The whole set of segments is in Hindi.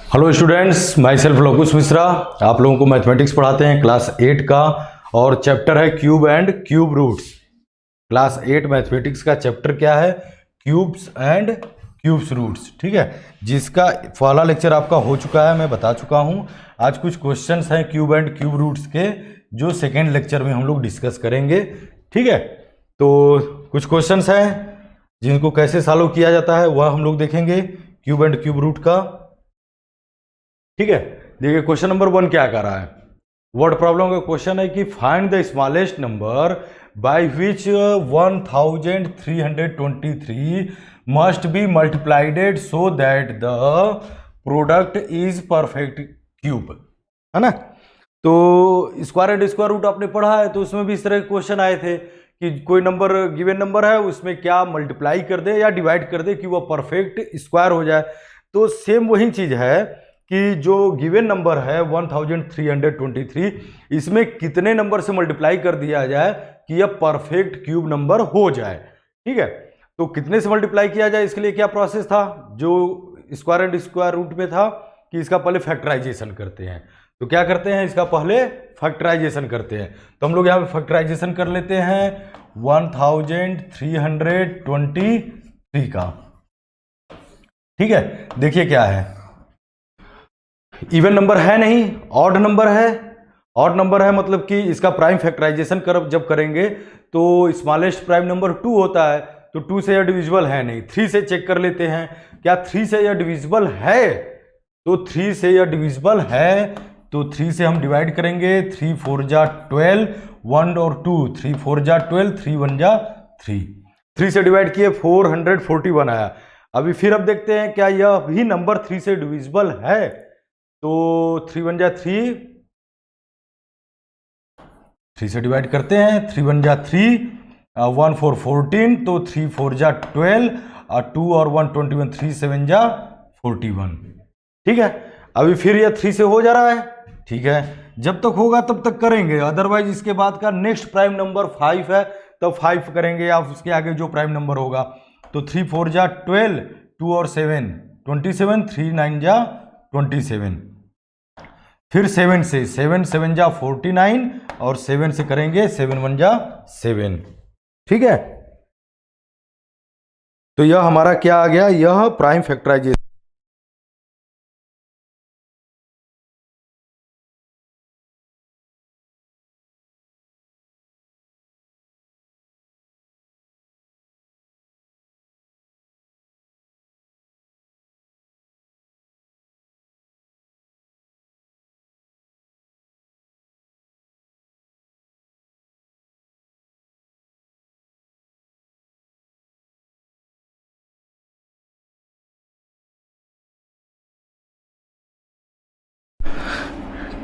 Hello students, myself Lokush Mishra. आप लोगों को मैथमेटिक्स पढ़ाते हैं क्लास 8 का, और चैप्टर है cube and cube roots. Class 8 mathematics का चैप्टर क्या है? Cubes and cubes roots. ठीक है, जिसका पहला लेक्चर आपका हो चुका है, मैं बता चुका हूं। आज कुछ क्वेश्चंस हैं क्यूब एंड क्यूब रूट्स के, जो सेकेंड लेक्चर में हम लोग डिस्कस करेंगे। ठीक है, तो कुछ क्वेश्चंस हैं जिनको कैसे सॉल्व किया जाता है वह हम लोग देखेंगे क्यूब एंड क्यूब रूट का। ठीक है, देखिए क्वेश्चन नंबर 1 क्या कर रहा है। वर्ड प्रॉब्लम का क्वेश्चन है कि find the smallest number by which 1323 must be मल्टीप्लाइडेड so that the product is perfect cube, है ना। तो स्क्वायर एंड स्क्वायर रूट आपने पढ़ा है, तो उसमें भी इस तरह के क्वेश्चन आए थे कि कोई नंबर गिवन नंबर है, उसमें क्या मल्टीप्लाई कर दे या डिवाइड कर दे कि वो परफेक्ट स्क्वायर हो जाए। तो सेम वही चीज है कि जो गिवन नंबर है 1323, इसमें कितने नंबर से मल्टीप्लाई कर दिया जाए कि यह परफेक्ट क्यूब नंबर हो जाए। ठीक है, तो कितने से मल्टीप्लाई किया जाए, इसके लिए क्या प्रोसेस था जो स्क्वायर एंड स्क्वायर रूट में था कि इसका पहले फैक्टराइजेशन करते हैं। तो क्या करते हैं, इसका पहले फैक्टराइजेशन करते हैं। तो हम लोग यहाँ पे फैक्टराइजेशन कर लेते हैं 1323 का। ठीक है, देखिए क्या है, इवन नंबर है नहीं, ऑड नंबर है। ऑड नंबर है मतलब कि इसका प्राइम फैक्टराइजेशन जब करेंगे तो स्मॉलेस्ट प्राइम नंबर 2 होता है, तो 2 से यह डिविजिबल है नहीं। 3 से चेक कर लेते हैं, क्या 3 से यह डिविजिबल है? तो 3 से यह डिविजिबल है, तो 3 से हम डिवाइड करेंगे। 3 4 जा 12, 1 और 2, 3 4 जा 12, 3 1 जा 3। 3 से डिवाइड किए 441 आया। अभी फिर अब देखते हैं क्या यह भी नंबर 3 से डिविजिबल है। तो 3 1 जा 3, 3 से डिवाइड करते हैं। 3 1 जा 3, 1 4 14, तो 3 4 जा 12, 2 और 1 21, 3 7 जा 41। ठीक है, अभी फिर यह 3 से हो जा रहा है। ठीक है, जब तक होगा तब तक करेंगे, अदरवाइज इसके बाद का नेक्स्ट प्राइम नंबर 5 है, तो 5 करेंगे या उसके आगे जो प्राइम नंबर होगा। तो 3 4 जा 12, 2 और 7 27, 3 9 जा 27। फिर 7 से 7 7 जा 49, और 7 से करेंगे 7 1 जा 7। ठीक है, तो यह हमारा क्या आ गया, यह प्राइम फैक्टराइजेशन।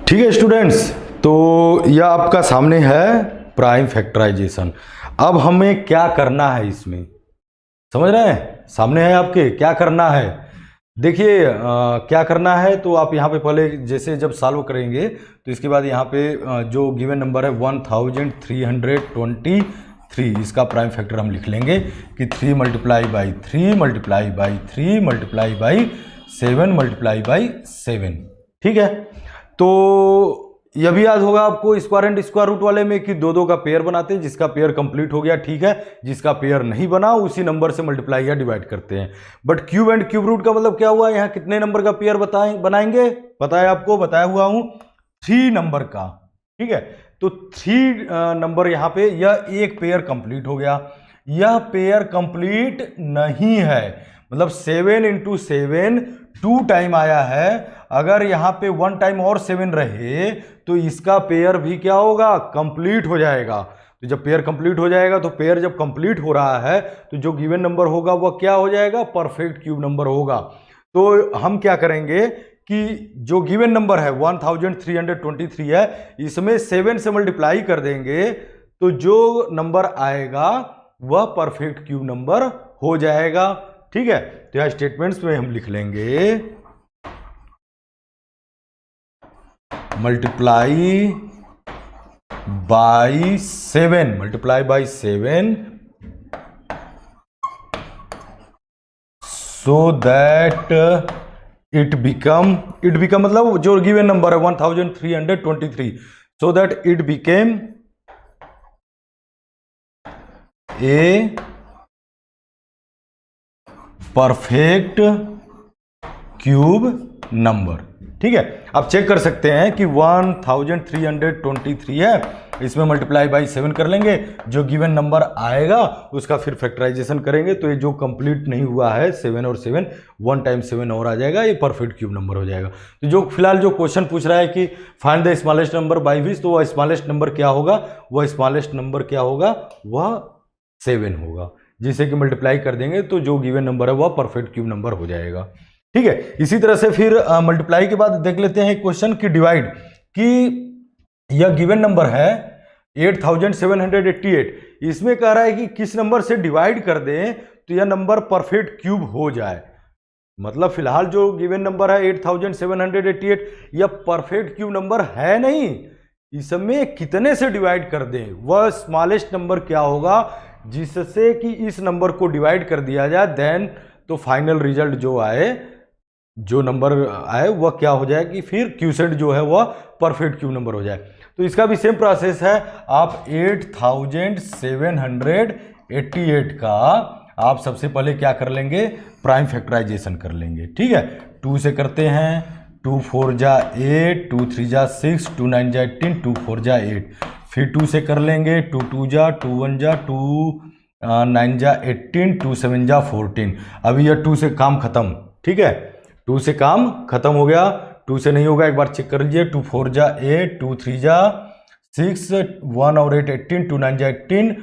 ठीक है स्टूडेंट्स, तो यह आपका सामने है प्राइम फैक्टराइजेशन। अब हमें क्या करना है इसमें, समझ रहे हैं? सामने है आपके, क्या करना है। देखिए क्या करना है, तो आप यहाँ पे पहले जैसे जब सॉल्व करेंगे तो इसके बाद यहाँ पे जो गिवन नंबर है 1323, इसका प्राइम फैक्टर हम लिख लेंगे कि 3 multiply by 3 multiply by 3 multiply by 7 multiply by 7। ठीक है, तो यह भी याद होगा आपको स्क्वायर एंड स्क्वायर रूट वाले में कि 2 का पेयर बनाते हैं, जिसका पेयर कंप्लीट हो गया ठीक है, जिसका पेयर नहीं बना उसी नंबर से मल्टीप्लाई या डिवाइड करते हैं। But cube and cube root का मतलब क्या हुआ, यहाँ कितने नंबर का पेयर बनाएंगे, पता है आपको, बताया हुआ हूं 3 नंबर का। ठीक है, तो 3 नंबर यहाँ पे यह एक पेयर कंप्लीट हो गया। यह पेयर कंप्लीट नहीं है, मतलब 7 × 7 2 टाइम आया है। अगर यहाँ पे 1 टाइम और 7 रहे तो इसका पेयर भी क्या होगा, कंप्लीट हो जाएगा। तो जब पेयर कंप्लीट हो जाएगा, तो पेयर जब कंप्लीट हो रहा है तो जो गिवन नंबर होगा वह क्या हो जाएगा, परफेक्ट क्यूब नंबर होगा। तो हम क्या करेंगे कि जो गिवन नंबर है 1323 है, इसमें 7 से मल्टीप्लाई कर देंगे, तो जो नंबर आएगा वह परफेक्ट क्यूब नंबर हो जाएगा। ठीक है, तो यह स्टेटमेंट्स में हम लिख लेंगे multiply by 7, multiply by 7 so that it become मतलब जो गिवन नंबर है 1323, so that it became a perfect cube number. ठीक है, आप चेक कर सकते हैं कि 1323 है, इसमें मल्टीप्लाई बाई 7 कर लेंगे, जो गिवन नंबर आएगा उसका फिर फैक्टराइजेशन करेंगे, तो ये जो कंप्लीट नहीं हुआ है 7 और 7 1 टाइम 7 और आ जाएगा, ये परफेक्ट क्यूब नंबर हो जाएगा। तो जो फिलहाल जो क्वेश्चन पूछ रहा है कि find the smallest number by which, तो वह स्मॉलेस्ट नंबर क्या होगा, वह स्मॉलेस्ट नंबर क्या होगा, वह 7 होगा, जिसे कि मल्टीप्लाई कर देंगे तो जो गिवन नंबर है वह परफेक्ट क्यूब नंबर हो जाएगा। ठीक है, इसी तरह से फिर मल्टीप्लाई के बाद देख लेते हैं क्वेश्चन की डिवाइड, कि यह गिवन नंबर है 8788, इसमें कह रहा है कि किस नंबर से डिवाइड कर दें तो यह नंबर परफेक्ट क्यूब हो जाए। मतलब फिलहाल जो गिवन नंबर है 8788 यह परफेक्ट क्यूब नंबर है नहीं, इसमें कितने से डिवाइड कर दें, वह स्मॉलेस्ट नंबर क्या होगा जिससे कि इस नंबर को डिवाइड कर दिया जाए, देन तो फाइनल रिजल्ट जो आए, जो नंबर आए वह क्या हो जाए कि फिर क्यूसेंट जो है वह परफेक्ट क्यूब नंबर हो जाए। तो इसका भी सेम प्रोसेस है, आप 8788 का आप सबसे पहले क्या कर लेंगे, प्राइम फैक्टराइजेशन कर लेंगे। ठीक है, 2 से करते हैं, 2 4 जा 8, 2 3 जा 6, 2 9 जा 18, 2 4 जा 8, फिर 2 से कर लेंगे, 2 2 जा 2 1 जा 2 9 जा 18, 2 7 जा 14। अभी यह 2 से काम खत्म। ठीक है, 2 से काम खत्म हो गया, 2 से नहीं होगा, एक बार चेक कर लीजिए, 2 4 जा 8, 2 3 जा 6, 1 और 8 18, 2 9 जा 18,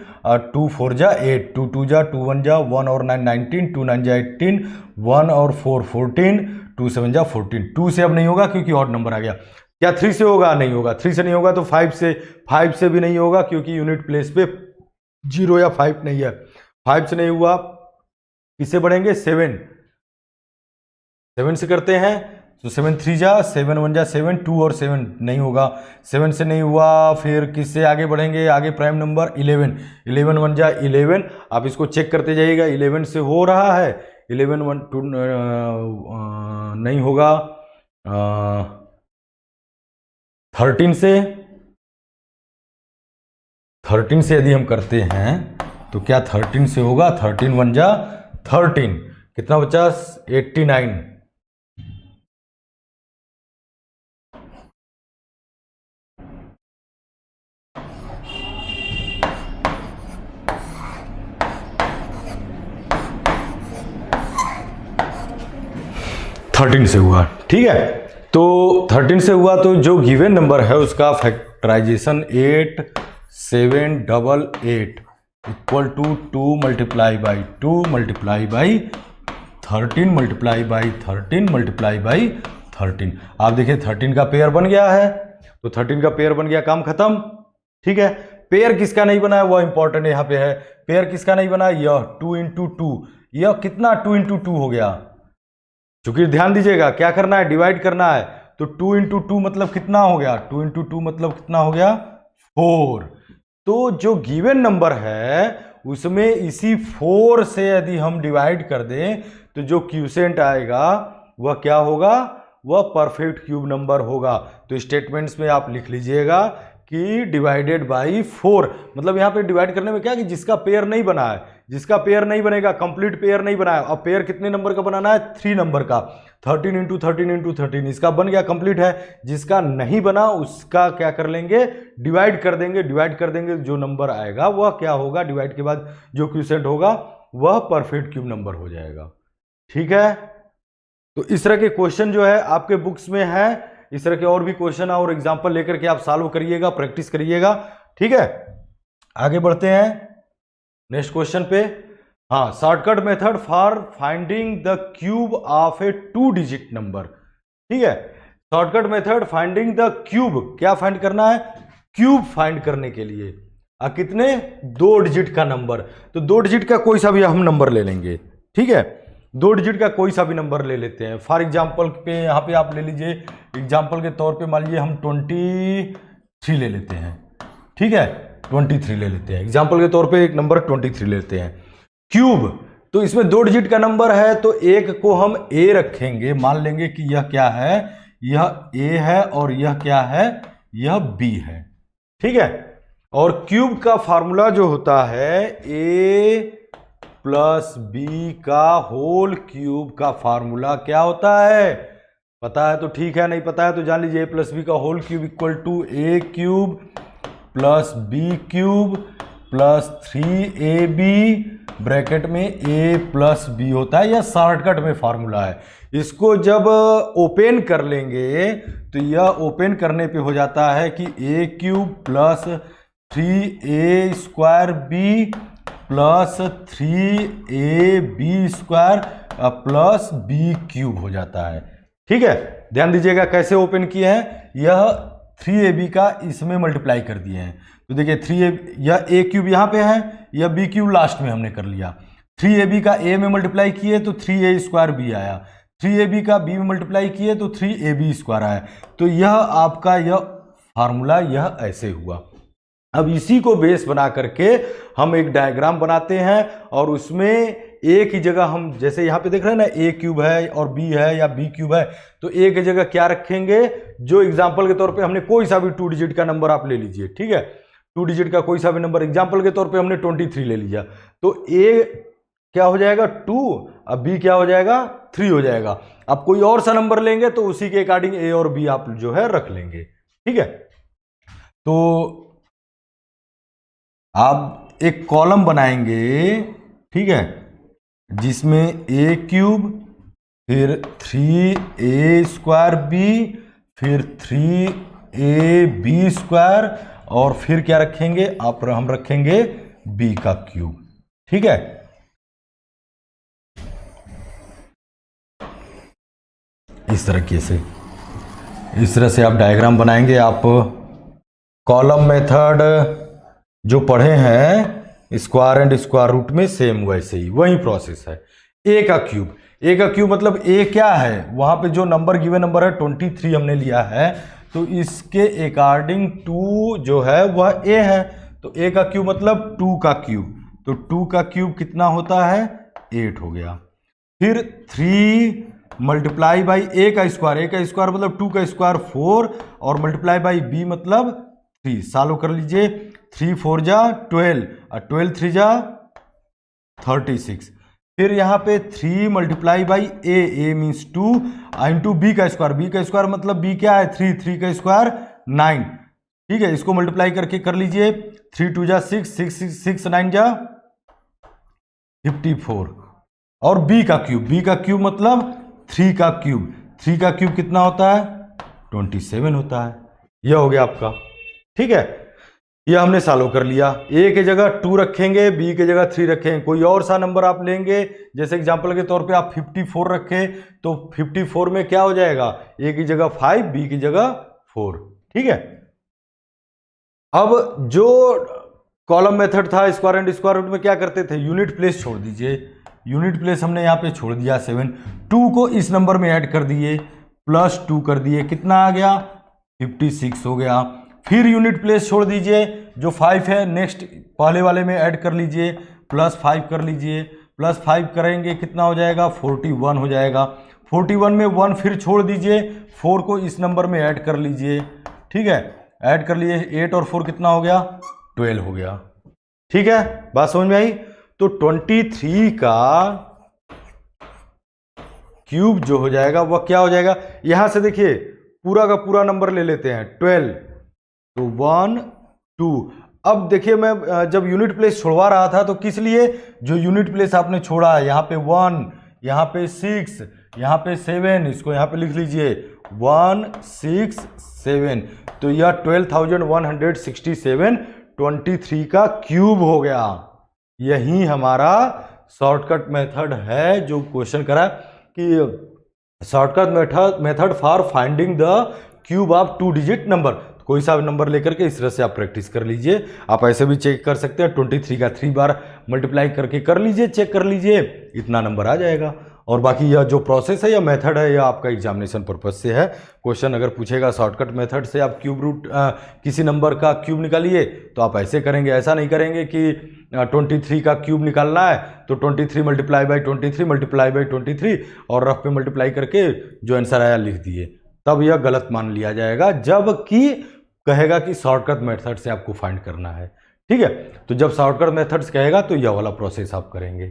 2 4 जा 8, 2 2 जा 2 1 जा 1 और 9 19, 2 9 जा 18, 1 और 4 14, 2 7 जा 14। 2 से अब नहीं होगा क्योंकि ऑड नंबर आ गया। क्या 3 से होगा, नहीं होगा, 3 से नहीं होगा तो 5 से भी नहीं होगा क्योंकि यूनिट प्लेस पे 0 या 5 नहीं है। 5 से नहीं हुआ, किससे बढ़ेंगे, 7 से करते हैं, तो 7 3 जा 7 1 जा 7, 2 और 7 नहीं होगा, 7 से नहीं हुआ, फिर किससे आगे बढ़ेंगे, आगे प्राइम नंबर 11 1 जा 11, आप इसको चेक करते जाइएगा, 11 से हो रहा है, 11 1 2 नहीं होगा, 13 से यदि हम करते हैं तो क्या 13 से होगा, 13 1 जा 13, कितना बचा 89, से हुआ। ठीक है, तो 13 से हुआ, तो जो गिवन नंबर है उसका factorization 8788 equal to 2 multiply by 2 multiply by 13 multiply by 13 multiply by 13। आप देखिए 13 का पेयर बन गया है, तो 13 का पेयर बन गया, काम खत्म। ठीक है, पेयर किसका नहीं बना है वह इंपॉर्टेंट यहाँ पे है, पेयर किसका नहीं बना, यह 2 इंटू 2, यह कितना 2 इंटू 2 हो गया, चूंकि ध्यान दीजिएगा क्या करना है, डिवाइड करना है, तो 2 इंटू 2 मतलब कितना हो गया, 2 इंटू 2 मतलब कितना हो गया 4। तो जो गिवन नंबर है उसमें इसी 4 से यदि हम डिवाइड कर दें तो जो क्यूसेंट आएगा वह क्या होगा, वह परफेक्ट क्यूब नंबर होगा। तो स्टेटमेंट्स में आप लिख लीजिएगा कि डिवाइडेड बाई 4, मतलब यहाँ पे डिवाइड करने में क्या कि जिसका पेयर नहीं बना है, जिसका पेयर नहीं बनेगा, कंप्लीट पेयर नहीं बना है। अब पेयर कितने नंबर का बनाना है, 3 नंबर का, 13 इंटू 13 इंटू 13, इसका बन गया, कंप्लीट है। जिसका नहीं बना उसका क्या कर लेंगे, डिवाइड कर देंगे, डिवाइड कर देंगे, जो नंबर आएगा वह क्या होगा, डिवाइड के बाद जो क्यूसेंट होगा वह परफेक्ट क्यूब नंबर हो जाएगा। ठीक है, तो इस तरह के क्वेश्चन जो है आपके बुक्स में है, इस तरह के और भी क्वेश्चन और एग्जांपल लेकर के आप सॉल्व करिएगा, प्रैक्टिस करिएगा। ठीक है, आगे बढ़ते हैं नेक्स्ट क्वेश्चन पे। हाँ, shortcut method for finding the cube of A 2 digit number. ठीक है, shortcut method finding the cube, क्या फाइंड करना है, क्यूब फाइंड करने के लिए कितने 2 डिजिट का नंबर, तो 2 डिजिट का कोई सा भी हम नंबर ले लेंगे। ठीक है, 2 डिजिट का कोई सा भी नंबर ले लेते हैं। फॉर एग्जाम्पल पे यहाँ पे आप ले लीजिए, एग्जाम्पल के तौर पे मान लीजिए हम 23 ले लेते हैं। ठीक है, 23 ले लेते हैं, एग्जाम्पल के तौर पे एक नंबर 23 ले लेते हैं। क्यूब तो इसमें 2 डिजिट का नंबर है तो एक को हम ए रखेंगे, मान लेंगे कि यह क्या है, यह ए है और यह क्या है, यह बी है। ठीक है, और क्यूब का फार्मूला जो होता है ए प्लस बी का होल क्यूब का फार्मूला क्या होता है, पता है तो ठीक है, नहीं पता है तो जान लीजिए। ए प्लस बी का whole cube equal to A cube plus B cube plus 3ab bracket में a प्लस बी होता है। यह शॉर्टकट में फार्मूला है। इसको जब ओपन कर लेंगे तो यह ओपन करने पे हो जाता है कि a cube plus 3a square B plus 3ab square plus B cube हो जाता है। ठीक है, ध्यान दीजिएगा कैसे ओपन किए हैं, यह 3ab का इसमें मल्टीप्लाई कर दिए हैं। तो देखिए 3ab, यह a क्यूब यहाँ पे है, यह b क्यूब लास्ट में हमने कर लिया। 3ab का a में मल्टीप्लाई किए तो 3a स्क्वायर b आया, 3ab का b में मल्टीप्लाई किए तो 3ab स्क्वायर आया। तो यह आपका यह फार्मूला यह ऐसे हुआ। अब इसी को बेस बना करके हम एक डायग्राम बनाते हैं और उसमें ए की जगह हम, जैसे यहाँ पे देख रहे हैं ना, ए क्यूब है और बी है या बी क्यूब है, तो ए की जगह क्या रखेंगे, जो एग्जाम्पल के तौर पे हमने कोई सा भी 2 डिजिट का नंबर आप ले लीजिए। ठीक है, 2 डिजिट का कोई सा भी नंबर, एग्जाम्पल के तौर पे हमने 23 ले लिया, तो ए क्या हो जाएगा 2, अब बी क्या हो जाएगा 3 हो जाएगा। अब कोई और सा नंबर लेंगे तो उसी के अकॉर्डिंग ए और बी आप जो है रख लेंगे। ठीक है, तो आप एक कॉलम बनाएंगे, ठीक है, जिसमें ए क्यूब फिर 3a स्क्वायर बी फिर 3ab स्क्वायर और फिर क्या रखेंगे आप, हम रखेंगे b का क्यूब। ठीक है, इस तरह से आप डायग्राम बनाएंगे। आप कॉलम मेथड जो पढ़े हैं स्क्वायर एंड स्क्वायर रूट में, सेम वैसे ही वही प्रोसेस है। ए का क्यूब मतलब ए क्या है, वहां पे जो नंबर गिवन नंबर है 23 हमने लिया है, तो इसके अकॉर्डिंग 2 जो है वह ए है, तो ए का क्यूब मतलब 2 का क्यूब, तो 2 का क्यूब कितना होता है 8 हो गया। फिर 3 मल्टीप्लाई बाई ए का स्क्वायर मतलब 2 का स्क्वायर 4 और मल्टीप्लाई बाई बी मतलब 3, सॉल्व कर लीजिए। 3 4 जा 12 और 12 3 जा 36। फिर यहाँ पे 3 multiply by A means 2 into B का स्क्वायर मतलब बी क्या है 3 का स्क्वायर 9। ठीक है, इसको मल्टीप्लाई करके कर लीजिए। 3 2 जा 6 9 जा 54 और बी का क्यूब मतलब 3 का क्यूब कितना होता है 27 होता है। यह हो गया आपका। ठीक है, यह हमने सॉल्व कर लिया। ए की जगह 2 रखेंगे, बी की जगह 3 रखेंगे, कोई और सा नंबर आप लेंगे, जैसे एग्जांपल के तौर पे आप 54 रखें तो 54 में क्या हो जाएगा, ए की जगह 5 बी की जगह 4। ठीक है, अब जो कॉलम मेथड था स्क्वायर एंड स्क्वायर रूट में क्या करते थे, यूनिट प्लेस छोड़ दीजिए, यूनिट प्लेस हमने यहाँ पे छोड़ दिया 7, 2 को इस नंबर में ऐड कर दिए प्लस 2 कर दिए, कितना आ गया 56 हो गया। फिर यूनिट प्लेस छोड़ दीजिए, जो 5 है नेक्स्ट पहले वाले में ऐड कर लीजिए, प्लस 5 कर लीजिए, प्लस 5 करेंगे कितना हो जाएगा 41 हो जाएगा। 41 में 1 फिर छोड़ दीजिए, 4 को इस नंबर में ऐड कर लीजिए। ठीक है, ऐड कर लिए, 8 और 4 कितना हो गया 12 हो गया। ठीक है, बात समझ में आई। तो 23 का क्यूब जो हो जाएगा वह क्या हो जाएगा, यहां से देखिए पूरा का पूरा नंबर ले लेते हैं 12, तो 1 2। अब देखिए मैं जब यूनिट प्लेस छोड़वा रहा था तो किस लिए, जो यूनिट प्लेस आपने छोड़ा है यहाँ पे 1, यहाँ पे 6, यहाँ पे 7, इसको यहाँ पे लिख लीजिए 1 6 7, तो यह 12,167 23 का क्यूब हो गया। यही हमारा शॉर्टकट मेथड है जो क्वेश्चन करा कि shortcut method for finding the cube of 2 digit number. कोई सा भी नंबर लेकर के इस तरह से आप प्रैक्टिस कर लीजिए। आप ऐसे भी चेक कर सकते हैं, 23 का 3 बार मल्टीप्लाई करके कर लीजिए, चेक कर लीजिए, इतना नंबर आ जाएगा। और बाकी यह जो प्रोसेस है या मेथड है यह आपका एग्जामिनेशन पर्पज से है। क्वेश्चन अगर पूछेगा शॉर्टकट मेथड से आप क्यूब रूट किसी नंबर का क्यूब निकालिए तो आप ऐसे करेंगे, ऐसा नहीं करेंगे कि 23 का क्यूब निकालना है तो 23 मल्टीप्लाई बाई 23 मल्टीप्लाई बाई 23 और रफ पे मल्टीप्लाई करके जो आंसर आया लिख दिए, तब यह गलत मान लिया जाएगा, जबकि कहेगा कि शॉर्टकट मेथड से आपको फाइंड करना है। ठीक है, तो जब शॉर्टकट मेथड्स कहेगा तो यह वाला प्रोसेस आप करेंगे।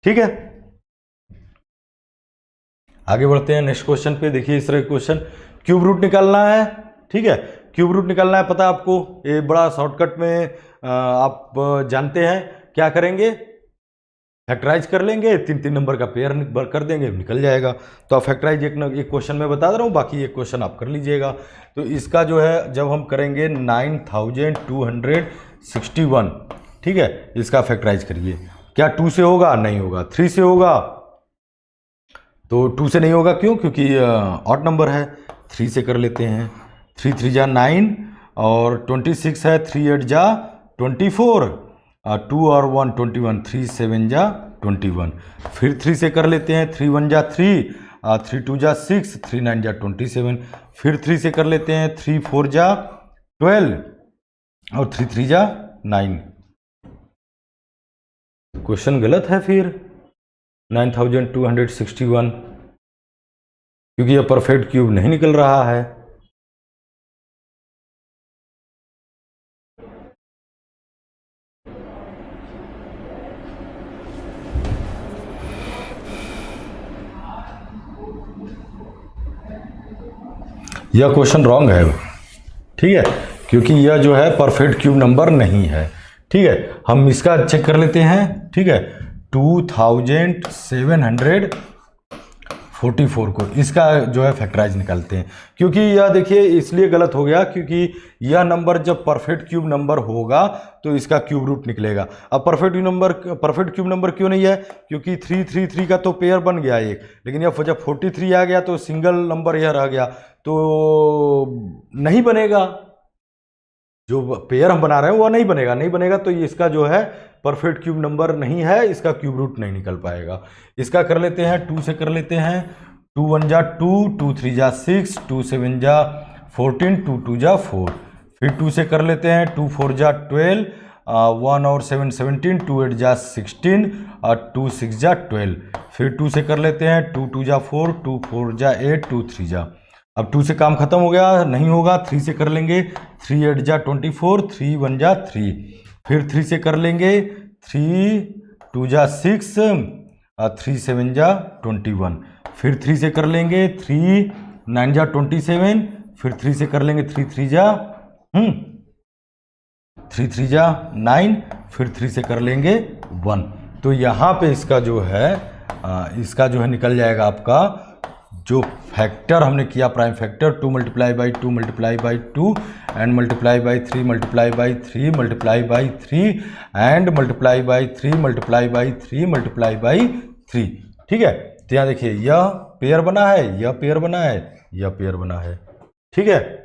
ठीक है, आगे बढ़ते हैं नेक्स्ट क्वेश्चन पे। देखिए इस तरह क्वेश्चन, क्यूब रूट निकालना है। ठीक है, क्यूब रूट निकालना है, पता है आपको, ये बड़ा शॉर्टकट में आप जानते हैं क्या करेंगे, फैक्टराइज कर लेंगे, 3 नंबर का पेयर कर देंगे, निकल जाएगा। तो आप फैक्टराइज एक क्वेश्चन में बता रहा हूँ, बाकी एक क्वेश्चन आप कर लीजिएगा। तो इसका जो है जब हम करेंगे 9261, ठीक है, इसका फैक्टराइज करिए। क्या 2 से होगा? नहीं होगा। 3 से होगा? तो 2 से नहीं होगा, क्यों? क्योंकि ऑड नंबर है। 3 से कर लेते हैं। 3 3 जा 9 और 26 है, 3 8 जा 24, 2 और 1 21, 3 7 जा 21। फिर 3 से कर लेते हैं। 3 1 जा 3, 3 2 जा 6, 3 9 जा 27। फिर 3 से कर लेते हैं। 3 4 जा 12 और 3 3 जा 9। क्वेश्चन गलत है फिर 9261, क्योंकि यह परफेक्ट क्यूब नहीं निकल रहा है। यह क्वेश्चन रॉन्ग है, ठीक है, क्योंकि यह जो है परफेक्ट क्यूब नंबर नहीं है। ठीक है, हम इसका चेक कर लेते हैं। ठीक है, 2744 को इसका जो है फैक्टराइज निकालते हैं, क्योंकि यह देखिए इसलिए गलत हो गया क्योंकि यह नंबर जब परफेक्ट क्यूब नंबर होगा तो इसका क्यूब रूट निकलेगा। अब परफेक्ट क्यूब नंबर क्यों नहीं है? क्योंकि 333 का तो पेयर बन गया एक, लेकिन यह जब 43 आ गया तो सिंगल नंबर यह रह गया, तो नहीं बनेगा। जो पेयर हम बना रहे हैं वो नहीं बनेगा तो इसका जो है परफेक्ट क्यूब नंबर नहीं है, इसका क्यूब रूट नहीं निकल पाएगा। इसका कर लेते हैं, 2 से कर लेते हैं। 2 1 जा 2, 2 3 जा 6, 2 7 जा 14, 2 2 जा 4। फिर 2 से कर लेते हैं। 2 4 जा 12, 1 और 7 17, 2 8 जा 16 और 2 6 जा 12। फिर 2 से कर लेते हैं। 2 2 जा 4, 2 4 जा 8, 2 3 जा। अब 2 से काम खत्म हो गया, नहीं होगा। 3 से कर लेंगे। 3 8 जा 24, 3 1 जा 3। फिर 3 से कर लेंगे। 3 2 जा 6, 3 7 जा 21। फिर 3 से कर लेंगे। 3 9 जा 27। फिर 3 से कर लेंगे। 3 3 जा 3 3 जा 9। फिर 3 से कर लेंगे 1। तो यहाँ पे इसका जो है निकल जाएगा आपका जो फैक्टर हमने किया, prime factor 2 multiply by 2 multiply by 2 and multiply by 3 multiply by 3 multiply by 3 and multiply by 3 multiply by 3 multiply by 3। ठीक है, तो यहाँ देखिए यह पेयर बना है, यह पेयर बना है, यह पेयर बना है। ठीक है,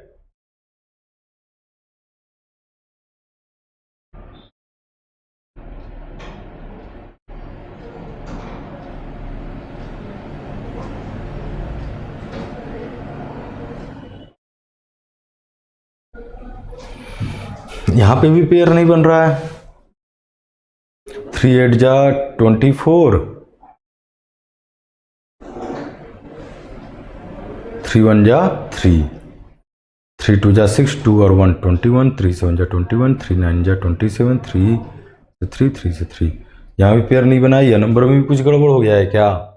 यहाँ पे भी पेयर नहीं बन रहा है। 3 8 जा 24, 3 1 जा 3, 3 2 जा 6, 2 और 1 21, 3 7 जा 21, 3 9 जा 27, 3 से 3 से 3। यहाँ भी पेयर नहीं बना, यह नंबर में भी कुछ गड़बड़ हो गया है क्या?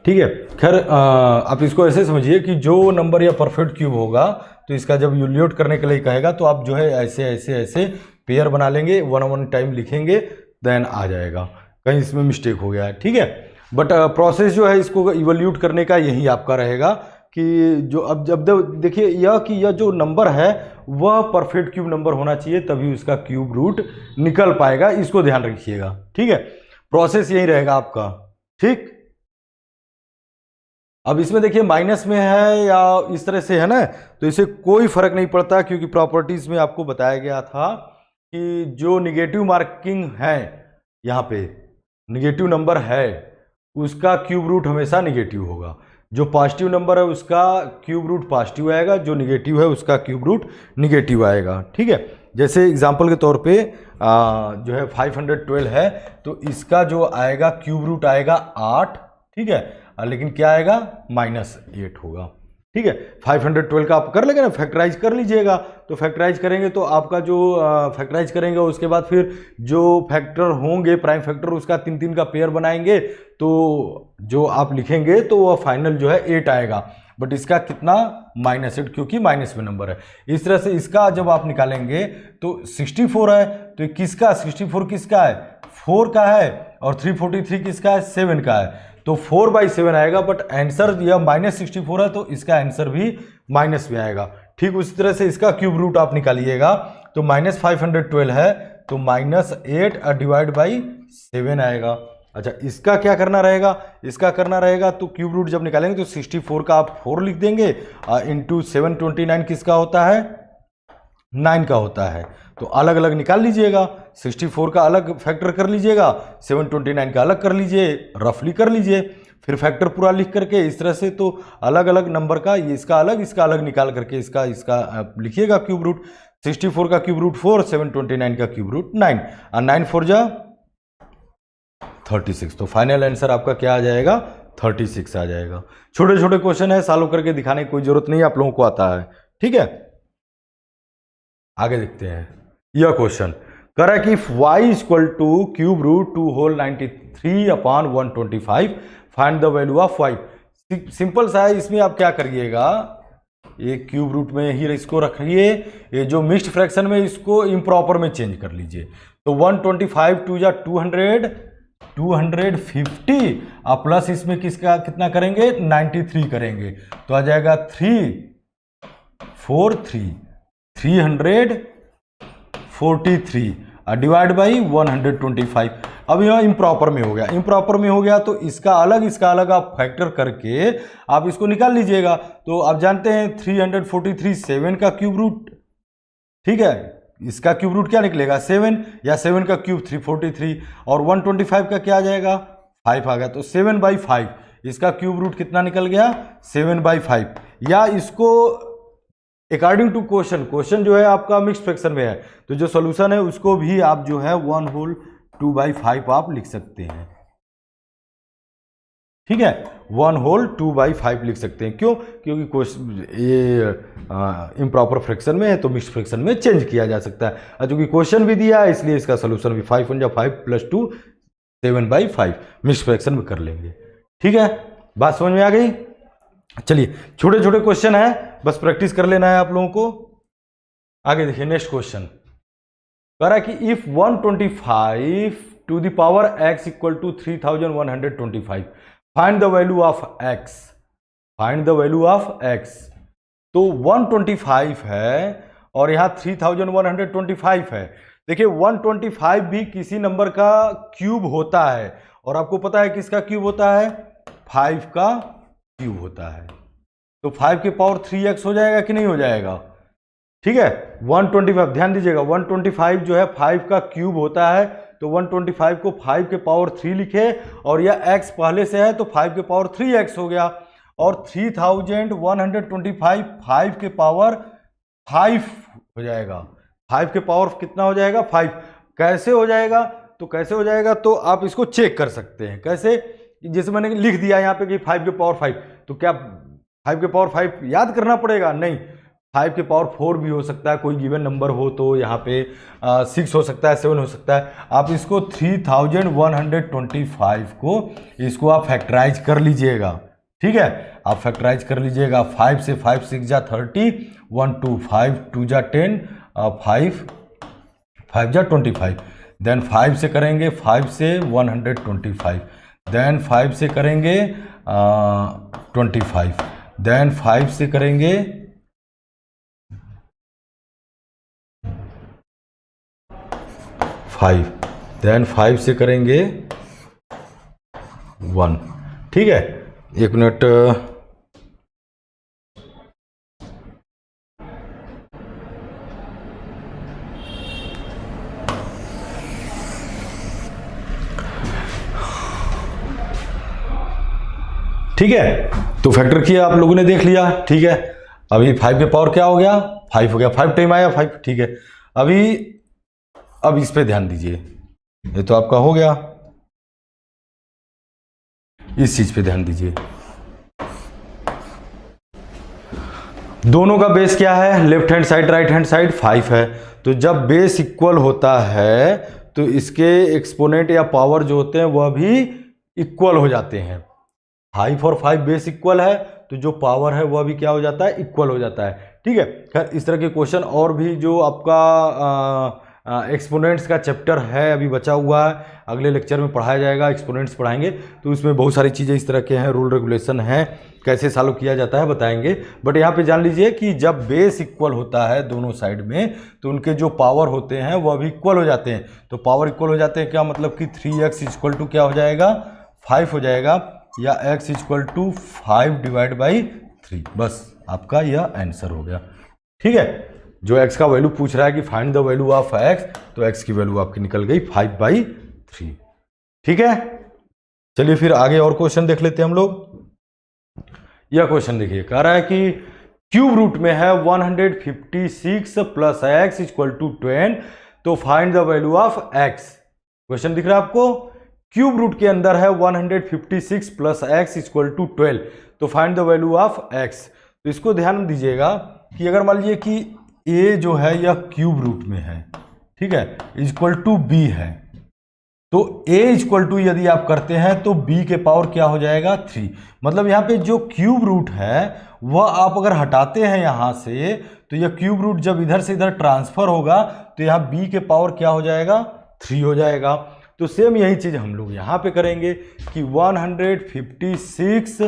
ठीक है, खैर आप इसको ऐसे समझिए कि जो नंबर या परफेक्ट क्यूब होगा तो इसका जब यूलिएट करने के लिए कहेगा तो आप जो है ऐसे ऐसे ऐसे पेयर बना लेंगे, 1 टाइम लिखेंगे, देन आ जाएगा। कहीं इसमें मिस्टेक हो गया है। ठीक है, बट प्रोसेस जो है इसको इवोल्यूट करने का यही आपका रहेगा कि जो अब जब देखिए यह जो नंबर है वह परफेक्ट क्यूब नंबर होना चाहिए, तभी उसका क्यूब रूट निकल पाएगा। इसको ध्यान रखिएगा। ठीक है, प्रोसेस यही रहेगा आपका। ठीक, अब इसमें देखिए माइनस में है या इस तरह से है ना, तो इसे कोई फर्क नहीं पड़ता, क्योंकि प्रॉपर्टीज में आपको बताया गया था कि जो निगेटिव मार्किंग है, यहाँ पे निगेटिव नंबर है उसका क्यूब रूट हमेशा निगेटिव होगा। जो पॉजिटिव नंबर है उसका क्यूब रूट पॉजिटिव आएगा, जो निगेटिव है उसका क्यूब रूट निगेटिव आएगा। ठीक है, जैसे एग्जांपल के तौर पे जो है 512 है, तो इसका जो आएगा क्यूब रूट आएगा 8। ठीक है, लेकिन क्या आएगा -8 होगा। ठीक है, 512 का आप कर लेंगे ना, फैक्टराइज कर लीजिएगा। तो फैक्टराइज करेंगे तो आपका जो फैक्टराइज करेंगे उसके बाद फिर जो फैक्टर होंगे प्राइम फैक्टर उसका 3-3 का पेयर बनाएंगे, तो जो आप लिखेंगे तो वह फाइनल जो है 8 आएगा। बट इसका कितना -8, क्योंकि माइनस में नंबर है। इस तरह से इसका जब आप निकालेंगे तो 64 है, तो किसका 64 किसका है, 4 का है, और 343 किसका है, 7 का है। तो 4/7 आएगा, बट आंसर यह -64 है, तो इसका आंसर भी माइनस में आएगा। ठीक उसी तरह से इसका क्यूब रूट आप निकालिएगा, तो -512 है, तो -8 डिवाइड बाई 7 आएगा। अच्छा, इसका क्या करना रहेगा, इसका करना रहेगा तो क्यूब रूट जब निकालेंगे तो 64 का आप 4 लिख देंगे, इंटू 729 किसका होता है, 9 का होता है। तो अलग अलग निकाल लीजिएगा, 64 का अलग फैक्टर कर लीजिएगा, 729 का अलग कर लीजिए, रफली कर लीजिए, फिर फैक्टर पूरा लिख करके इस तरह से तो अलग अलग नंबर का ये इसका अलग निकाल करके इसका लिखिएगा क्यूब रूट। 64 का क्यूब रूट 4, 729 का क्यूब रूट 9, और 9 4 जा 36। तो फाइनल आंसर आपका क्या आ जाएगा, 36 आ जाएगा। छोटे छोटे क्वेश्चन है, सॉल्व करके दिखाने की कोई जरूरत नहीं, आप लोगों को आता है। ठीक है, आगे देखते हैं। यह क्वेश्चन कह रहा है कि y equal to cube root 2 whole 93/125 find the value of y। Simple सा है, इसमें आप क्या करिएगा, ये क्यूब रूट में ही इसको रखिए, ये जो मिक्स्ड फ्रैक्शन में इसको इम्प्रॉपर में चेंज कर लीजिए। तो 125 2 जा 250 और प्लस इसमें किसका कितना करेंगे, 93 करेंगे, तो आ जाएगा 343 डिवाइड बाई 125। अब यह इम्प्रॉपर में हो गया, इम्प्रॉपर में हो गया तो इसका अलग आप फैक्टर करके आप इसको निकाल लीजिएगा। तो आप जानते हैं 343 7 का क्यूब रूट, ठीक है, इसका क्यूब रूट क्या निकलेगा 7, या 7 का क्यूब 343, और 125 का क्या आ जाएगा 5 आ गया, तो 7/5 इसका क्यूब रूट कितना निकल गया 7/5। या इसको अकॉर्डिंग टू क्वेश्चन जो है आपका मिक्स फ्रैक्शन में है, तो जो सॉल्यूशन है उसको भी आप जो है 1 होल 2/5 आप लिख सकते हैं। ठीक है, 1 होल 2/5 लिख सकते हैं। क्यों, क्योंकि ये इम्प्रॉपर फ्रैक्शन में है तो मिक्स फ्रैक्शन में चेंज किया जा सकता है, और चूंकि क्वेश्चन भी दिया है इसलिए इसका सोल्यूशन भी 5 1 5 + 2 7/5 मिक्स फ्रैक्शन में कर लेंगे। ठीक है, बात समझ में आ गई। चलिए, छोटे छोटे क्वेश्चन है, बस प्रैक्टिस कर लेना है आप लोगों को। आगे देखिए, नेक्स्ट क्वेश्चन कह रहा है कि if 125 to the power x equal to 3125 find the value of x, find the value of x। तो 125 है और यहां 3125 है। देखिए 125 भी किसी नंबर का क्यूब होता है, और आपको पता है किसका क्यूब होता है, 5 का क्यूब होता है। तो 5 के पावर 3x हो जाएगा कि नहीं हो जाएगा। ठीक है, 125 ध्यान दीजिएगा, 125 जो है 5 का क्यूब होता है, तो 125 को 5 के पावर 3 लिखे, और यह x पहले से है तो 5 के पावर 3x हो गया, और 3125 5 के पावर 5 हो जाएगा। 5 के पावर कितना हो जाएगा 5। कैसे हो जाएगा, तो कैसे हो जाएगा, तो आप इसको चेक कर सकते हैं। कैसे, जैसे मैंने लिख दिया यहाँ पे कि 5 के पावर 5, तो क्या 5 के पावर 5 याद करना पड़ेगा, नहीं, 5 के पावर 4 भी हो सकता है, कोई गिवन नंबर हो तो यहाँ पे 6 हो सकता है, 7 हो सकता है। आप इसको 3125 को इसको आप फैक्टराइज कर लीजिएगा। ठीक है, आप फैक्टराइज कर लीजिएगा, 5 से 5 6 जा 30, 1 2 5 2 जा 10, 5 5 जा 25, देन 5 से करेंगे 5 से 125, देन 5 से करेंगे 25, देन 5 से करेंगे 5, देन 5 से करेंगे 1। ठीक है, एक मिनट, ठीक है, तो फैक्टर किया आप लोगों ने, देख लिया। ठीक है, अभी 5 के पावर क्या हो गया, 5 हो गया, 5 टाइम आया 5। ठीक है, अब इस पे ध्यान दीजिए, ये तो आपका हो गया, इस चीज पे ध्यान दीजिए। दोनों का बेस क्या है, left hand side right hand side 5 है। तो जब बेस इक्वल होता है तो इसके एक्सपोनेंट या पावर जो होते हैं वह भी इक्वल हो जाते हैं। 5 और 5 बेस इक्वल है तो जो पावर है वह भी क्या हो जाता है, इक्वल हो जाता है। ठीक है, खैर इस तरह के क्वेश्चन और भी जो आपका एक्सपोनेंट्स का चैप्टर है अभी बचा हुआ है, अगले लेक्चर में पढ़ाया जाएगा, एक्सपोनेंट्स पढ़ाएंगे, तो इसमें बहुत सारी चीज़ें इस तरह के हैं, रूल रेगुलेशन हैं, कैसे सॉल्व किया जाता है बताएंगे। बट यहाँ पे जान लीजिए कि जब बेस इक्वल होता है दोनों साइड में तो उनके जो पावर होते हैं वह भी इक्वल हो जाते हैं। तो पावर इक्वल हो जाते हैं क्या मतलब कि 3x इक्वल टू क्या हो जाएगा, 5 हो जाएगा, या x equal to 5 divide by 3। बस आपका यह आंसर हो गया। ठीक है, जो x का वैल्यू पूछ रहा है कि find the value of x, तो x की वैल्यू आपकी निकल गई 5/3। ठीक है, चलिए फिर आगे और क्वेश्चन देख लेते हैं हम लोग। यह क्वेश्चन देखिए, कह रहा है कि क्यूब रूट में है 156 प्लस x इक्वल टू 10, तो find the value of x। Question दिख रहा है आपको, क्यूब रूट के अंदर है 156 प्लस x इक्वल टू 12, तो find the value of x। तो इसको ध्यान दीजिएगा कि अगर मान लीजिए कि a जो है यह क्यूब रूट में है, ठीक है, इक्वल टू b है, तो a इक्वल टू यदि आप करते हैं तो b के पावर क्या हो जाएगा 3। मतलब यहाँ पे जो क्यूब रूट है वह आप अगर हटाते हैं यहाँ से, तो यह क्यूब रूट जब इधर से इधर ट्रांसफर होगा तो यहाँ b के पावर क्या हो जाएगा 3 हो जाएगा। तो सेम यही चीज़ हम लोग यहाँ पे करेंगे कि 156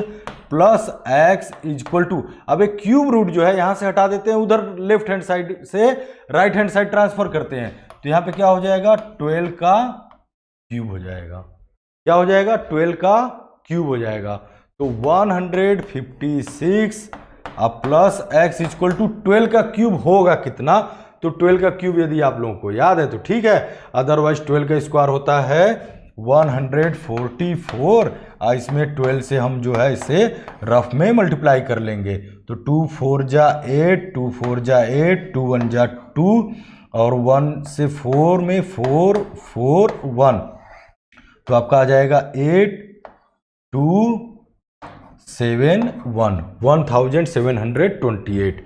प्लस x इक्वल टू, अब एक क्यूब रूट जो है यहाँ से हटा देते हैं, उधर लेफ्ट हैंड साइड से राइट हैंड साइड ट्रांसफर करते हैं, तो यहाँ पे क्या हो जाएगा 12 का क्यूब हो जाएगा। क्या हो जाएगा 12 का क्यूब हो जाएगा। तो 156 अब प्लस x इक्वल टू 12 का क्यूब होगा कितना, तो 12 का क्यूब यदि आप लोगों को याद है तो ठीक है, अदरवाइज 12 का स्क्वायर होता है 144, और इसमें 12 से हम जो है इसे रफ में मल्टीप्लाई कर लेंगे, तो 2 4 जा 8, 2 4 जा 8, 2 1 जा 2, और 1 से 4 में 4 4 1, तो आपका आ जाएगा 8 2 7 1 1728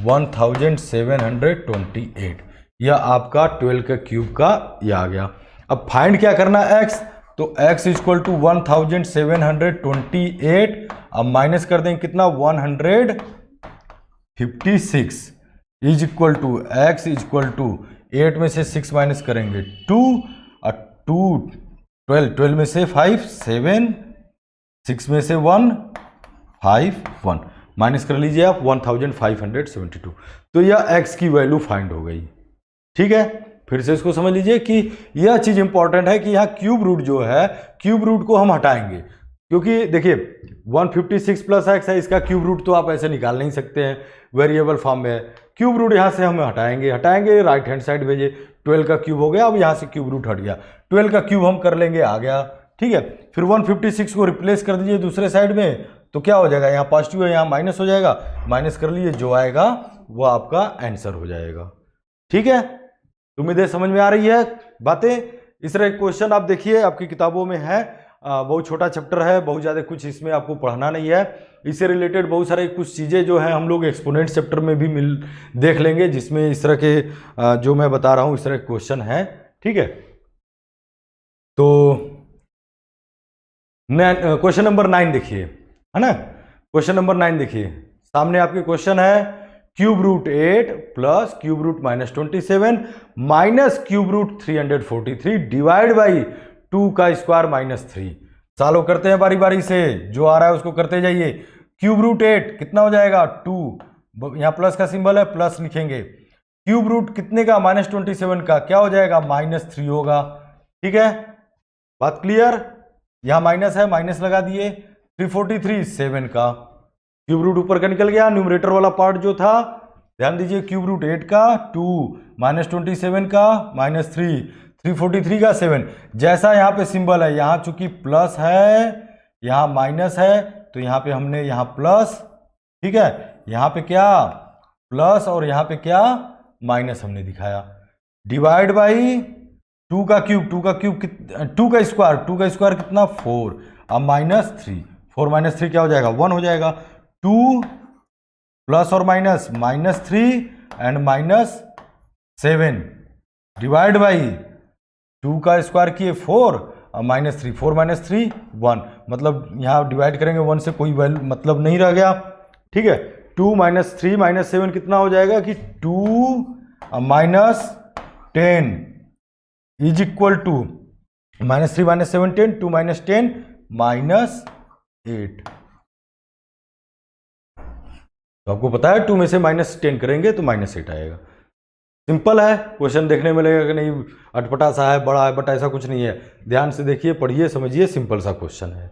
1728, यह आपका 12 का क्यूब का यह आ गया। अब फाइंड क्या करना है x, तो x इक्वल टू 1728, अब माइनस कर देंगे कितना 156 is equal to x equal to 8 में से 6 माइनस करेंगे 2, और 2 12 में से 5 7, 6 में से 1 5 1, माइनस कर लीजिए आप 1572, तो यह x की वैल्यू फाइंड हो गई। ठीक है, फिर से इसको समझ लीजिए कि यह चीज इंपॉर्टेंट है कि यहाँ क्यूब रूट जो है, क्यूब रूट को हम हटाएंगे, क्योंकि देखिए 156 प्लस x है, इसका क्यूब रूट तो आप ऐसे निकाल नहीं सकते हैं, वेरिएबल फॉर्म में है। क्यूब रूट यहाँ से हम हटाएंगे राइट हैंड साइड भेजे, 12 का क्यूब हो गया, अब यहाँ से क्यूब रूट हट गया, 12 का क्यूब हम कर लेंगे, आ गया। ठीक है, फिर 156 को रिप्लेस कर दीजिए दूसरे साइड में, तो क्या हो जाएगा, यहाँ पॉजिटिव है यहाँ माइनस हो जाएगा, माइनस कर लीजिए, जो आएगा वो आपका आंसर हो जाएगा। ठीक है, उम्मीद है समझ में आ रही है बातें। इस तरह क्वेश्चन आप देखिए आपकी किताबों में है, बहुत छोटा चैप्टर है, बहुत ज़्यादा कुछ इसमें आपको पढ़ना नहीं है। इससे रिलेटेड बहुत सारे कुछ चीज़ें जो हैं हम लोग एक्सपोनेंट चैप्टर में भी देख लेंगे, जिसमें इस तरह के जो मैं बता रहा हूँ इस तरह के क्वेश्चन हैं। ठीक है, तो क्वेश्चन नंबर 9 देखिए, है ना, क्वेश्चन नंबर 9 देखिए, सामने आपके क्वेश्चन है cube root 8 plus cube root -27 minus cube root 343 divide by 2 का स्क्वायर -3। सॉल्व करते हैं बारी बारी से, जो आ रहा है उसको करते जाइए। क्यूब रूट 8 कितना हो जाएगा 2, यहाँ प्लस का सिंबल है, प्लस लिखेंगे। क्यूब रूट कितने का -27 का, क्या हो जाएगा -3 होगा। ठीक है, बात क्लियर, यहाँ माइनस है, माइनस लगा दिए, 343 7 का क्यूब रूट ऊपर का निकल गया, न्यूमरेटर वाला पार्ट जो था ध्यान दीजिए, क्यूब रूट 8 का 2, -27 का -3, 343 का 7। जैसा यहाँ पे सिंबल है, यहाँ चूंकि प्लस है यहाँ माइनस है, तो तो यहाँ पे हमने यहाँ प्लस, ठीक है, यहाँ पे क्या प्लस और यहाँ पे क्या माइनस हमने दिखाया। डिवाइड बाई 2 का क्यूब, 2 का क्यूब 2 का स्क्वायर कितना 4, अब माइनस 3, 4 माइनस 3 क्या हो जाएगा 1 हो जाएगा। 2 प्लस और माइनस -3 एंड -7 डिवाइड बाई 2 का स्क्वायर किए 4 और -3, 4 माइनस 3 1, मतलब यहाँ डिवाइड करेंगे 1 से कोई वैल्यू मतलब नहीं रह गया, ठीक है। 2 - 3 - 7 कितना हो जाएगा कि 2 - 10 इज इक्वल टू -3 - 7 10, 2 - 10 -8। तो आपको पता है 2 में से -10 करेंगे तो -8 आएगा। सिंपल है, क्वेश्चन देखने में लगेगा कि नहीं अटपटा सा है, बड़ा है, बट ऐसा कुछ नहीं है। ध्यान से देखिए, पढ़िए, समझिए, सिंपल सा क्वेश्चन है,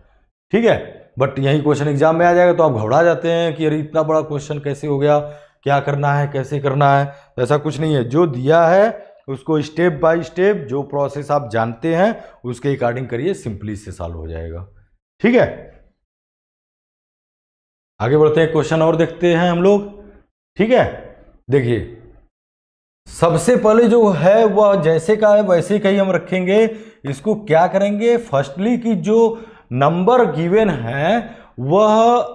ठीक है। बट यही क्वेश्चन एग्जाम में आ जाएगा तो आप घबरा जाते हैं कि अरे इतना बड़ा क्वेश्चन कैसे हो गया, क्या करना है, कैसे करना है। तो ऐसा कुछ नहीं है, जो दिया है उसको स्टेप बाय स्टेप, जो प्रोसेस आप जानते हैं उसके अकॉर्डिंग करिए, सिंपली से सॉल्व हो जाएगा, ठीक है। आगे बढ़ते हैं, क्वेश्चन और देखते हैं हम लोग, ठीक है। देखिए, सबसे पहले जो है वह जैसे का है वैसे का ही हम रखेंगे। इसको क्या करेंगे, फर्स्टली कि जो नंबर गिवन है वह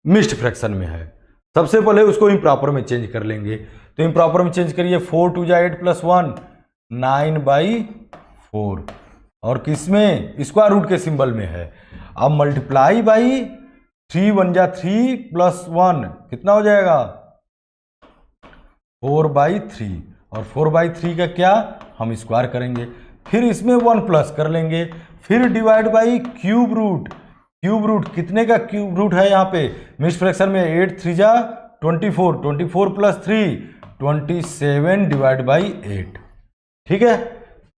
मिक्स्ड फ्रैक्शन में है, सबसे पहले उसको इम्प्रॉपर में चेंज कर लेंगे। तो इम्प्रॉपर में चेंज करिए, 4 2 जा 8 + 1 9/4, और किसमें स्क्वायर रूट के सिंबल में है। अब मल्टीप्लाई बाई 3 1 जा 3 + 1 कितना हो जाएगा 4/3, और 4/3 का क्या हम स्क्वायर करेंगे, फिर इसमें 1 प्लस कर लेंगे, फिर divide by cube root. Cube root कितने का क्यूब रूट है यहाँ पे मिक्स्ड फ्रैक्शन में, 8 3 जा 24, 24 + 3 27 डिवाइड बाई 8, ठीक है।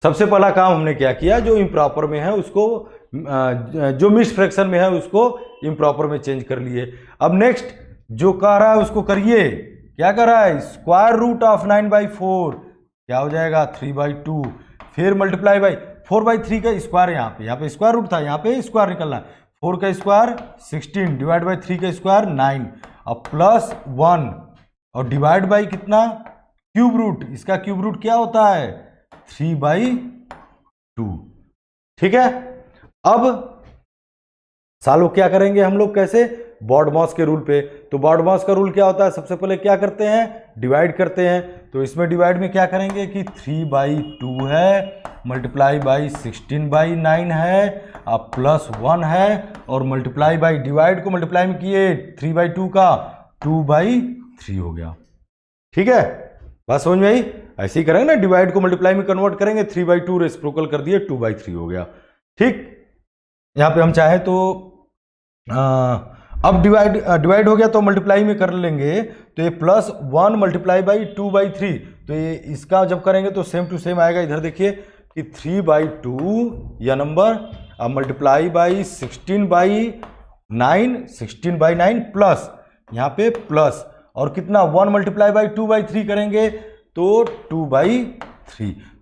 सबसे पहला काम हमने क्या किया, जो इम्प्रॉपर में है उसको, जो मिक्स्ड फ्रैक्शन में है उसको इम्प्रॉपर में चेंज कर लिए। अब नेक्स्ट जो कह रहा है उसको करिए, क्या कर रहा है, स्क्वायर रूट ऑफ 9/4 क्या हो जाएगा 3/2, फिर मल्टीप्लाई बाई 4/3 का स्क्वायर, यहाँ पे स्क्वायर रूट था, यहाँ पे स्क्वायर निकलना है, 4 का स्क्वायर 16 डिवाइड बाई 3 का स्क्वायर 9, अब प्लस 1 और डिवाइड बाई कितना क्यूब रूट, इसका क्यूब रूट क्या होता है 3/2, ठीक है। अब सॉल्व क्या करेंगे हम लोग, कैसे, बॉडमॉस के रूल पे। तो बॉडमॉस का रूल क्या होता है, सबसे पहले क्या करते हैं, डिवाइड करते हैं। तो इसमें डिवाइड में क्या करेंगे कि 3/2 है, मल्टीप्लाई बाई 16/9 है, अब प्लस 1 है, और मल्टीप्लाई बाई, डिवाइड को मल्टीप्लाई में किए 3/2 का 2/3 हो गया, ठीक है। बात समझ में आई, ऐसे ही करेंगे ना, डिवाइड को मल्टीप्लाई में कन्वर्ट करेंगे, 3/2 रेसिप्रोकल कर दिए 2/3 हो गया, ठीक। यहाँ पे हम चाहे तो अब डिवाइड हो गया तो मल्टीप्लाई में कर लेंगे, तो ये +1 मल्टीप्लाई बाई 2/3, तो ये इसका जब करेंगे तो सेम टू सेम आएगा। इधर देखिए कि 3/2 यह नंबर, अब मल्टीप्लाई बाई 16/9, 16/9 प्लस यहाँ पे प्लस, और कितना 1 मल्टीप्लाई बाई 2/3 करेंगे तो 2/3,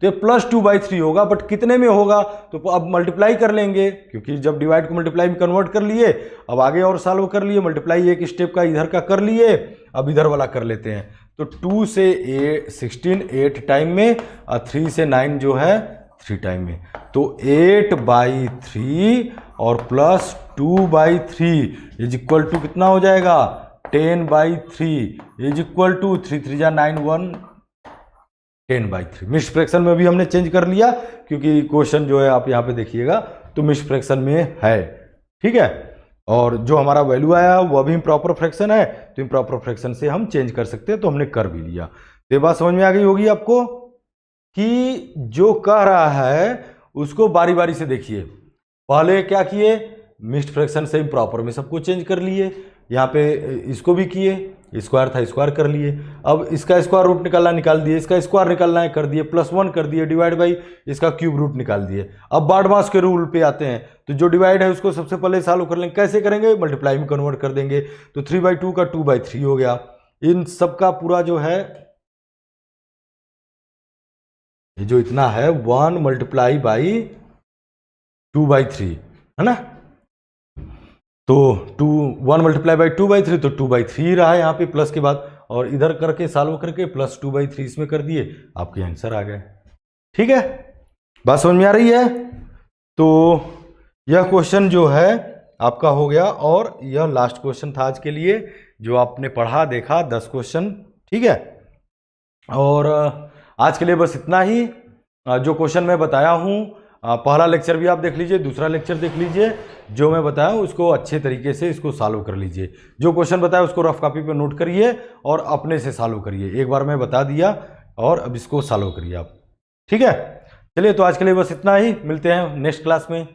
तो ये +2/3 होगा, बट कितने में होगा, तो अब मल्टीप्लाई कर लेंगे, क्योंकि जब डिवाइड को मल्टीप्लाई में कन्वर्ट कर लिए, अब आगे और सॉल्व कर लिए, मल्टीप्लाई एक स्टेप का इधर का कर लिए, अब इधर वाला कर लेते हैं। तो 2 से 16 8 टाइम में, और 3 से 9 जो है 3 टाइम में, तो 8/3 और प्लस 2/3 इज इक्वल टू कितना हो जाएगा 10/3 इज इक्वल टू 3 3 जा 9 1 10/3। मिक्स्ड फ्रैक्शन में भी हमने चेंज कर लिया, क्योंकि क्वेश्चन जो है आप यहाँ पे देखिएगा तो मिक्स्ड फ्रैक्शन में है, ठीक है। और जो हमारा वैल्यू आया वह भी इम्प्रॉपर फ्रैक्शन है, तो इम्प्रॉपर फ्रैक्शन से हम चेंज कर सकते हैं, तो हमने कर भी लिया। तो ये बात समझ में आ गई होगी आपको कि जो कह रहा है उसको बारी बारी से देखिए। पहले क्या किए, मिक्स्ड फ्रैक्शन से इम्प्रॉपर में सबको चेंज कर लिए, यहाँ पे इसको भी किए, स्क्वायर था स्क्वायर कर लिए, अब इसका स्क्वायर रूट निकालना निकाल दिए, इसका स्क्वायर निकालना है कर दिए, +1 कर दिए, डिवाइड बाई इसका क्यूब रूट निकाल दिए। अब बॉडमास के रूल पे आते हैं, तो जो डिवाइड है उसको सबसे पहले सॉल्व कर लेंगे, कैसे करेंगे, मल्टीप्लाई में कन्वर्ट कर देंगे, तो 3/2 का 2/3 हो गया। इन सब का पूरा जो है ये जो इतना है 1 मल्टीप्लाई बाई 2/3 है ना, तो 1 × 2/3 तो 2/3 रहा है यहाँ पे प्लस के बाद, और इधर करके सॉल्व करके प्लस 2/3 इसमें कर दिए, आपके आंसर आ गए। ठीक है, बात समझ में आ रही है? तो यह क्वेश्चन जो है आपका हो गया, और यह लास्ट क्वेश्चन था आज के लिए जो आपने पढ़ा देखा 10 क्वेश्चन। ठीक है, और आज के लिए बस इतना ही। जो क्वेश्चन मैं बताया हूँ, पहला लेक्चर भी आप देख लीजिए, दूसरा लेक्चर देख लीजिए, जो मैं बताया उसको अच्छे तरीके से इसको सॉल्व कर लीजिए। जो क्वेश्चन बताया उसको रफ कॉपी पे नोट करिए और अपने से सॉल्व करिए। एक बार मैं बता दिया और अब इसको सॉल्व करिए आप। ठीक है, चलिए तो आज के लिए बस इतना ही, मिलते हैं नेक्स्ट क्लास में।